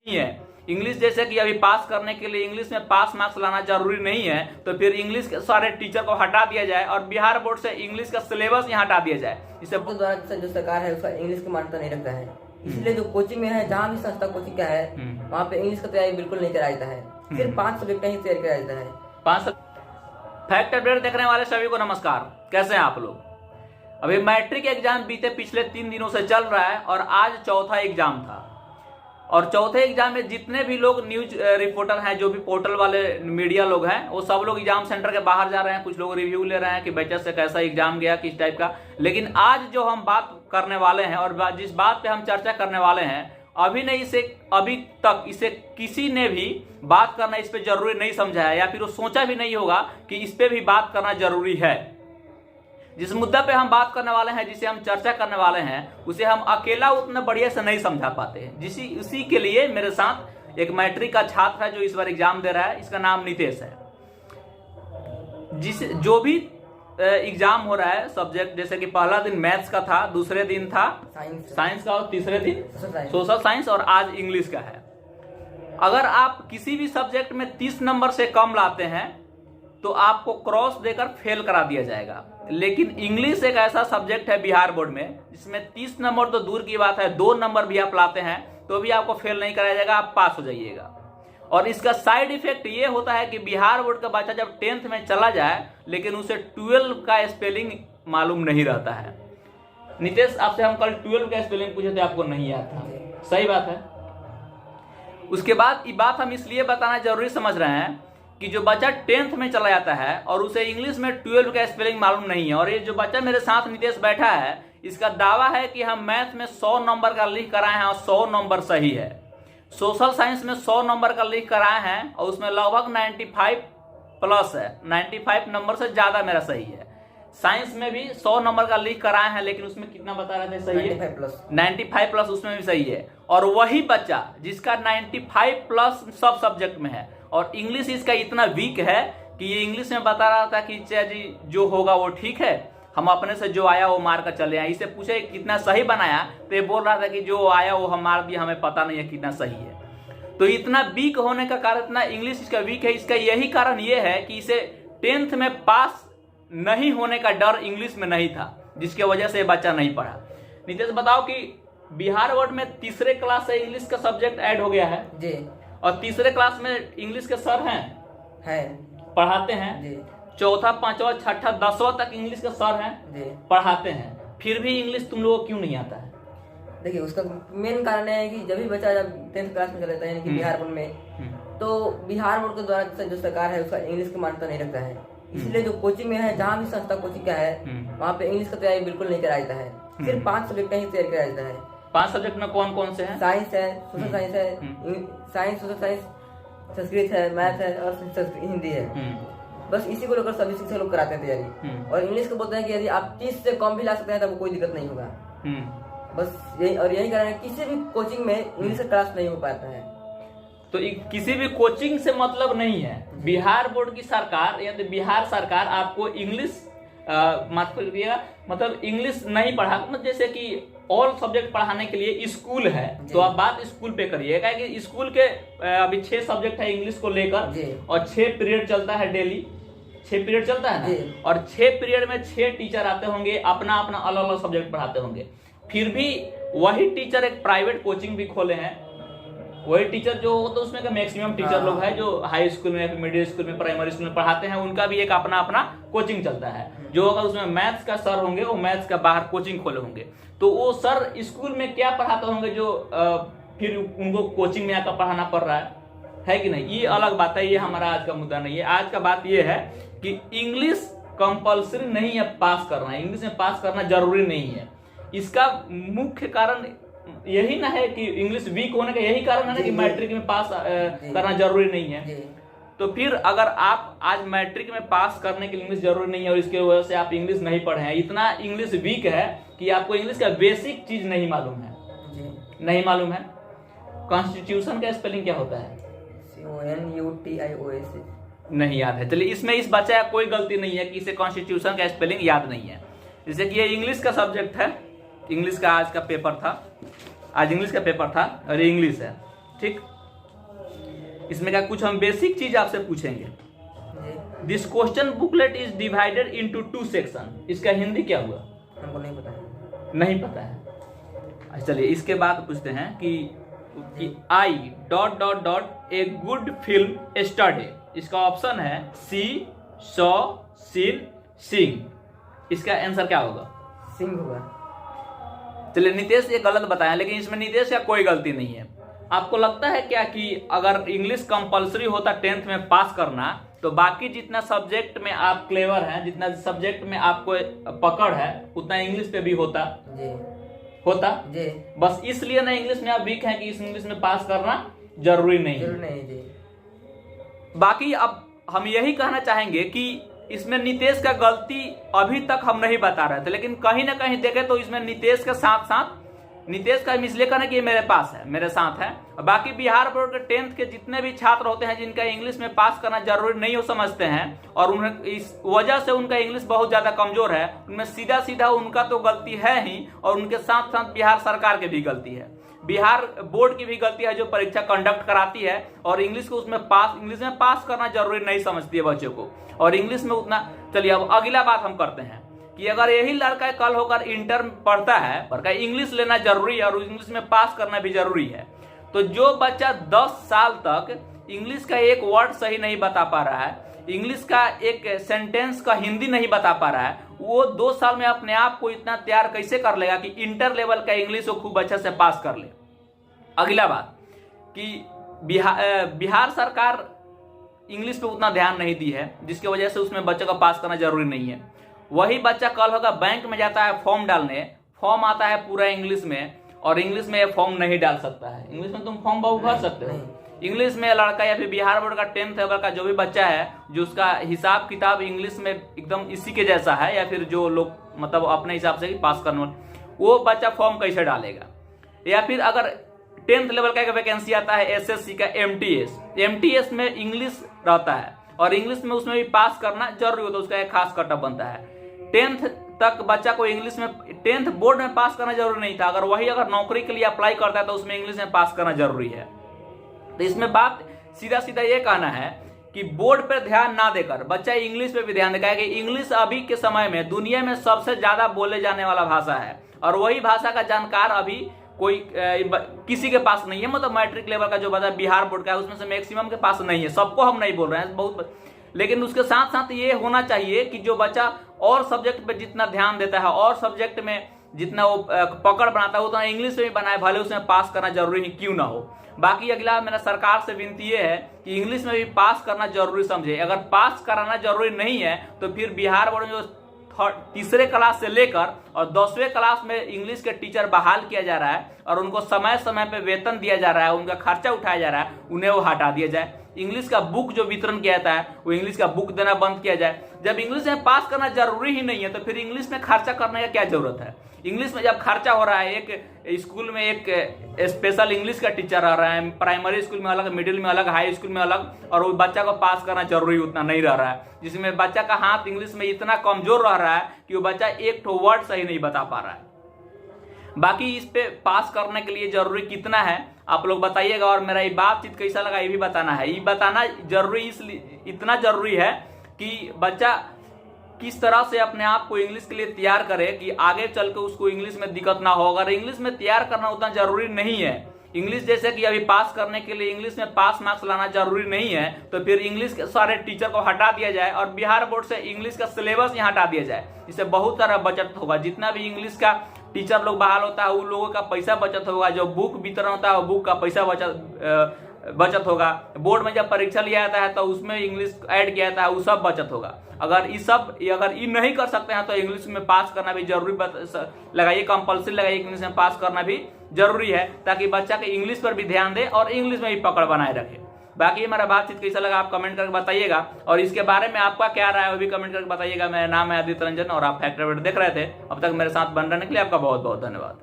नहीं है। इंग्लिश जैसे कि अभी पास करने के लिए इंग्लिश में पास मार्क्स लाना जरूरी नहीं है, तो फिर इंग्लिश के सारे टीचर को हटा दिया जाए और बिहार बोर्ड से इंग्लिश का सिलेबस यहाँ हटा दिया जाए। इससे द्वारा जो सरकार है उसका इंग्लिश की मान्यता नहीं रखता है, इसलिए जो कोचिंग में है, जहाँ भी संस्था कोचिंग का है वहाँ पे इंग्लिश का तैयारी बिल्कुल नहीं कराया जाता है। सिर्फ 5 सब्जेक्ट ही तैयारी कराया जाता है। 5 फैक्ट अपडेट देखने वाले सभी को नमस्कार। कैसे हैं आप लोग? अभी मैट्रिक एग्जाम बीते पिछले 3 दिनों से चल रहा है और आज चौथा एग्जाम था। और चौथे एग्जाम में जितने भी लोग न्यूज रिपोर्टर हैं, जो भी पोर्टल वाले मीडिया लोग हैं, वो सब लोग एग्जाम सेंटर के बाहर जा रहे हैं। कुछ लोग रिव्यू ले रहे हैं कि बच्चा से कैसा एग्जाम गया, किस टाइप का। लेकिन आज जो हम बात करने वाले हैं और जिस बात पे हम चर्चा करने वाले हैं, अभी तक इसे किसी ने भी बात करना इस पे जरूरी नहीं समझा है, या फिर वो सोचा भी नहीं होगा कि इस पे भी बात करना जरूरी है। जिस मुद्दा पे हम बात करने वाले हैं, जिसे हम चर्चा करने वाले हैं, उसे हम अकेला उतना बढ़िया से नहीं समझा पाते हैं। उसी के लिए मेरे साथ एक मैट्रिक का छात्र है जो इस बार एग्जाम दे रहा है। इसका नाम नितेश है। जो भी एग्जाम हो रहा है सब्जेक्ट, जैसे कि पहला दिन मैथ्स का था, दूसरे दिन था साइंस का और तीसरे दिन सोशल साइंस और आज इंग्लिश का है। अगर आप किसी भी सब्जेक्ट में 30 नंबर से कम लाते हैं तो आपको क्रॉस देकर फेल करा दिया जाएगा। लेकिन इंग्लिश एक ऐसा सब्जेक्ट है बिहार बोर्ड में जिसमें 30 नंबर तो दूर की बात है, 2 नंबर भी आप लाते हैं तो भी आपको फेल नहीं कराया जाएगा, आप पास हो जाइएगा। और इसका साइड इफेक्ट ये होता है कि बिहार बोर्ड का बच्चा जब 10th में चला जाए लेकिन उसे 12 का स्पेलिंग मालूम नहीं रहता है। नितेश, आपसे हम कल 12 का स्पेलिंग पूछे थे, आपको नहीं आता। सही बात है। उसके बाद ये बात हम इसलिए बताना जरूरी समझ रहे हैं कि जो बच्चा 10th में चला जाता है और उसे इंग्लिश में 12 का स्पेलिंग मालूम नहीं है, और ये जो बच्चा मेरे साथ नितेश बैठा है, इसका दावा है कि हम मैथ में 100 नंबर का लिख कराए हैं और 100 नंबर सही है। सोशल साइंस में 100 नंबर का लिख कराए हैं और उसमें लगभग 95 प्लस है, 95 नंबर से ज्यादा मेरा सही है। साइंस में भी 100 नंबर का लिख कराए हैं, लेकिन उसमें कितना बता रहे थे सही है? 95 प्लस उसमें भी सही है। और वही बच्चा जिसका 95 प्लस सब सब्जेक्ट में है और इंग्लिश इसका इतना वीक है कि ये इंग्लिश में बता रहा था कि जी जो होगा वो ठीक है, हम अपने से जो आया वो मार कर चले आए। इसे पूछे कितना सही बनाया तो ये बोल रहा था कि जो आया वो हम मार दिया, हमें पता नहीं है कितना सही है। तो इतना वीक होने का कारण, इतना इंग्लिश इसका वीक है, इसका यही कारण ये है कि इसे 10th में पास नहीं होने का डर इंग्लिश में नहीं था, जिसकी वजह से बच्चा नहीं पढ़ा। नितेश, बताओ कि बिहार बोर्ड में तीसरे क्लास से इंग्लिश का सब्जेक्ट ऐड हो गया है जी, और तीसरे क्लास में इंग्लिश के सर हैं पढ़ाते हैं जी। चौथा, पांचवा, छठा, 10वां तक इंग्लिश के सर हैं जी, पढ़ाते हैं। फिर भी इंग्लिश तुम लोगों को क्यों नहीं आता है? देखिए, उसका मेन कारण है कि जब भी बच्चा जब 10th क्लास में चला जाता है, यानी कि बिहार बोर्ड में, तो बिहार बोर्ड के द्वारा जो सरकार है उसका इंग्लिश की मान्यता नहीं रखता है। इसलिए जो कोचिंग में है, जहाँ भी संस्था कोचिंग का है, वहाँ पे इंग्लिश का तैयारी बिल्कुल नहीं कराया जाता है। सिर्फ 5 सब्जेक्ट ही तैयारी कराया जाता है। 5 सब्जेक्ट में कौन कौन से हैं? साइंस है, सोशल साइंस है, साइंस, सोशल साइंस, संस्कृत है, मैथ है और हिंदी है। बस इसी को लेकर सभी शिक्षक लोग कराते हैं तैयारी। और इंग्लिश को बोलते हैं कि यदि आप 30 से कम भी ला सकते हैं तो कोई दिक्कत नहीं होगा। बस यही कारण है, किसी भी कोचिंग में इंग्लिश का क्लास नहीं हो पाता है। तो किसी भी कोचिंग से मतलब नहीं है। बिहार बोर्ड की सरकार या तो बिहार सरकार आपको इंग्लिश मतलब इंग्लिश नहीं पढ़ा, मतलब जैसे कि ऑल सब्जेक्ट पढ़ाने के लिए स्कूल है, तो आप बात स्कूल पे करिएगा कि स्कूल के अभी 6 सब्जेक्ट है इंग्लिश को लेकर और 6 पीरियड चलता है डेली, 6 पीरियड चलता है ना, और 6 पीरियड में 6 टीचर आते होंगे, अपना अपना अलग अलग सब्जेक्ट पढ़ाते होंगे। फिर भी वही टीचर एक प्राइवेट कोचिंग भी खोले हैं। वही टीचर जो हो, तो उसमें का मैक्सिमम टीचर लोग हैं जो हाई स्कूल में, मिडिल स्कूल में, प्राइमरी स्कूल में पढ़ाते हैं, उनका भी एक अपना अपना कोचिंग चलता है। जो अगर उसमें मैथ्स का सर होंगे वो मैथ्स का बाहर कोचिंग खोले होंगे, तो वो सर स्कूल में क्या पढ़ाते होंगे जो फिर उनको कोचिंग में आकर पढ़ाना पड़ रहा है कि नहीं? ये अलग बात है, ये हमारा आज का मुद्दा नहीं है। आज का बात ये है कि इंग्लिश कंपल्सरी नहीं है पास करना, इंग्लिश में पास करना जरूरी नहीं है। इसका मुख्य कारण यही ना है कि इंग्लिश वीक होने का यही कारण है ना कि मैट्रिक में पास करना जरूरी नहीं है। तो फिर अगर आप आज मैट्रिक में पास करने के लिए इंग्लिश जरूरी नहीं है और इसके वजह से आप इंग्लिश नहीं पढ़े हैं, इतना इंग्लिश वीक है कि आपको इंग्लिश का बेसिक चीज नहीं मालूम है, नहीं मालूम है। कॉन्स्टिट्यूशन का स्पेलिंग क्या होता है? CONSTITION नहीं याद है। चलिए, इसमें इस बच्चे का कोई गलती नहीं है कि इसे कॉन्स्टिट्यूशन का स्पेलिंग याद नहीं है। जैसे कि ये इंग्लिश का सब्जेक्ट है, इंग्लिश का आज का पेपर था, आज इंग्लिश का पेपर था और ये इंग्लिश है, ठीक, इसमें क्या कुछ हम बेसिक चीज आपसे पूछेंगे। This question booklet is divided into 2 section. इसका हिंदी क्या हुआ? हमको नहीं पता है। नहीं पता है। अच्छा चलिए इसके बाद पूछते हैं कि I dot dot dot a good film study. इसका ऑप्शन है सी, सॉ, सीन, सिंग। इसका आंसर क्या होगा? सिंग होगा। चलिए नितेश ये गलत बताया, लेकिन इसमें नितेश का कोई गलती नहीं है। आपको लगता है क्या कि अगर इंग्लिश कंपलसरी होता 10th में पास करना, तो बाकी जितना सब्जेक्ट में आप क्लेवर हैं, जितना सब्जेक्ट में आपको पकड़ है, उतना इंग्लिश पे भी होता? जी होता जी। बस इसलिए ना इंग्लिश में आप वीक हैं कि इस इंग्लिश में पास करना जरूरी नहीं है। जरूर नहीं जी। बाकी अब हम यही कहना चाहेंगे कि इसमें नितेश का गलती अभी तक हम नहीं बता रहे थे, लेकिन कहीं ना कहीं देखे तो इसमें नितेश के साथ साथ नितेश का इसलिए कहना कि ये मेरे पास है, मेरे साथ है। बाकी बिहार बोर्ड के 10th के जितने भी छात्र होते हैं जिनका इंग्लिश में पास करना जरूरी नहीं हो समझते हैं और उन्हें इस वजह से उनका इंग्लिश बहुत ज्यादा कमजोर है, उनमें सीधा सीधा उनका तो गलती है ही और उनके साथ साथ बिहार सरकार की भी गलती है, बिहार बोर्ड की भी गलती है जो परीक्षा कंडक्ट कराती है और इंग्लिश को उसमें इंग्लिश में पास करना जरूरी नहीं समझती है बच्चों को, और इंग्लिश में उतना। चलिए अब अगला बात हम करते हैं कि अगर यही लड़का कल होकर इंटर पढ़ता है पर इंग्लिश लेना जरूरी है और इंग्लिश में पास करना भी जरूरी है, तो जो बच्चा 10 साल तक इंग्लिश का एक वर्ड सही नहीं बता पा रहा है, इंग्लिश का एक सेंटेंस का हिंदी नहीं बता पा रहा है, वो 2 साल में अपने आप को इतना तैयार कैसे कर लेगा कि इंटर लेवल का इंग्लिश को खूब अच्छे से पास कर ले। अगला बात कि बिहार सरकार इंग्लिश पे उतना ध्यान नहीं दी है, जिसकी वजह से उसमें बच्चों का पास करना जरूरी नहीं है। वही बच्चा कल होगा बैंक में जाता है फॉर्म डालने, फॉर्म आता है पूरा इंग्लिश में और इंग्लिश में फॉर्म नहीं डाल सकता है। इंग्लिश में तुम फॉर्म बहुत भर सकते हो, इंग्लिश में लड़का या फिर बिहार बोर्ड का 10th लेवल का जो भी बच्चा है जो उसका हिसाब किताब इंग्लिश में एकदम इसी के जैसा है, या फिर जो लोग मतलब अपने हिसाब से पास करने, वो बच्चा फॉर्म कैसे डालेगा। या फिर अगर 10th लेवल का एक वैकेंसी आता है एसएससी का एमटीएस में इंग्लिश रहता है और इंग्लिश में उसमें भी पास करना जरूरी होता है, उसका एक खास कटअप बनता है। 10th तक बच्चा को इंग्लिश में 10th बोर्ड में पास करना जरूरी नहीं था, अगर वही अगर नौकरी के लिए अप्लाई करता है तो उसमें इंग्लिश में पास करना जरूरी है। तो इसमें बात सीधा सीधा ये कहना है कि बोर्ड पर ध्यान ना देकर बच्चा इंग्लिश पे भी ध्यान देगा कि इंग्लिश अभी के समय में दुनिया में सबसे ज्यादा बोले जाने वाला भाषा है और वही भाषा का जानकार अभी कोई किसी के पास नहीं है। मतलब मैट्रिक लेवल का जो बच्चा बिहार बोर्ड का है उसमें से मैक्सिमम के पास नहीं है, सबको हम नहीं बोल रहे हैं बहुत, लेकिन उसके साथ साथ ये होना चाहिए कि जो बच्चा और सब्जेक्ट पे जितना ध्यान देता है और सब्जेक्ट में जितना वो पकड़ बनाता है उतना इंग्लिश में भी बनाए, भले उसमें पास करना जरूरी क्यों ना हो। बाकी अगला मेरा सरकार से विनती ये है कि इंग्लिश में भी पास करना जरूरी समझे। अगर पास कराना जरूरी नहीं है तो फिर बिहार बोर्ड में जो तीसरे क्लास से लेकर और 10वें क्लास में इंग्लिश के टीचर बहाल किया जा रहा है और उनको समय समय पे वेतन दिया जा रहा है, उनका खर्चा उठाया जा रहा है, उन्हें वो हटा दिया जाए। इंग्लिश का बुक जो वितरण किया जाता है वो इंग्लिश का बुक देना बंद किया जाए। जब इंग्लिश में पास करना जरूरी ही नहीं है तो फिर इंग्लिश में खर्चा करने का क्या जरूरत है। इंग्लिश में जब खर्चा हो रहा है, एक स्कूल में एक स्पेशल इंग्लिश का टीचर रह रहा है, प्राइमरी स्कूल में अलग, मिडिल में अलग, हाई स्कूल में अलग, और वो बच्चा को पास करना जरूरी उतना नहीं रह रहा है, जिसमें बच्चा का हाथ इंग्लिश में इतना कमजोर रह रहा है कि वो बच्चा एक ठो वर्ड सही नहीं बता पा रहा है। बाकी इस पे पास करने के लिए जरूरी कितना है आप लोग बताइएगा, और मेरा ये बातचीत कैसा लगा ये भी बताना है। ये बताना जरूरी इसलिए इतना जरूरी है कि बच्चा किस तरह से अपने आप को इंग्लिश के लिए तैयार करे कि आगे चल के उसको इंग्लिश में दिक्कत ना हो। अगर इंग्लिश में तैयार करना उतना जरूरी नहीं है, इंग्लिश जैसे कि अभी पास करने के लिए इंग्लिश में पास मार्क्स लाना जरूरी नहीं है, तो फिर इंग्लिश के सारे टीचर को हटा दिया जाए और बिहार बोर्ड से इंग्लिश का सिलेबस यहाँ हटा दिया जाए। इससे बहुत सारा बचत होगा। जितना भी इंग्लिश का टीचर लोग बहाल होता है उन लोगों का पैसा बचत होगा, जो बुक वितरण होता है वो बुक का पैसा बचत होगा। बोर्ड में जब परीक्षा लिया जाता है तो उसमें इंग्लिश ऐड किया जाता है, वो सब बचत होगा। अगर ये नहीं कर सकते हैं तो इंग्लिश में पास करना भी जरूरी लगाइए, कंपल्सरी लगाइए, इंग्लिश में पास करना भी जरूरी है ताकि बच्चा के इंग्लिश पर भी ध्यान दे और इंग्लिश में भी पकड़ बनाए रखे। बाकी हमारा बातचीत कैसा लगा आप कमेंट करके बताइएगा, और इसके बारे में आपका क्या राय है वो भी कमेंट करके बताइएगा। मेरा नाम है आदित्य रंजन और आप फैक्ट अपडेट देख रहे थे। अब तक मेरे साथ बन रहने के लिए आपका बहुत बहुत धन्यवाद।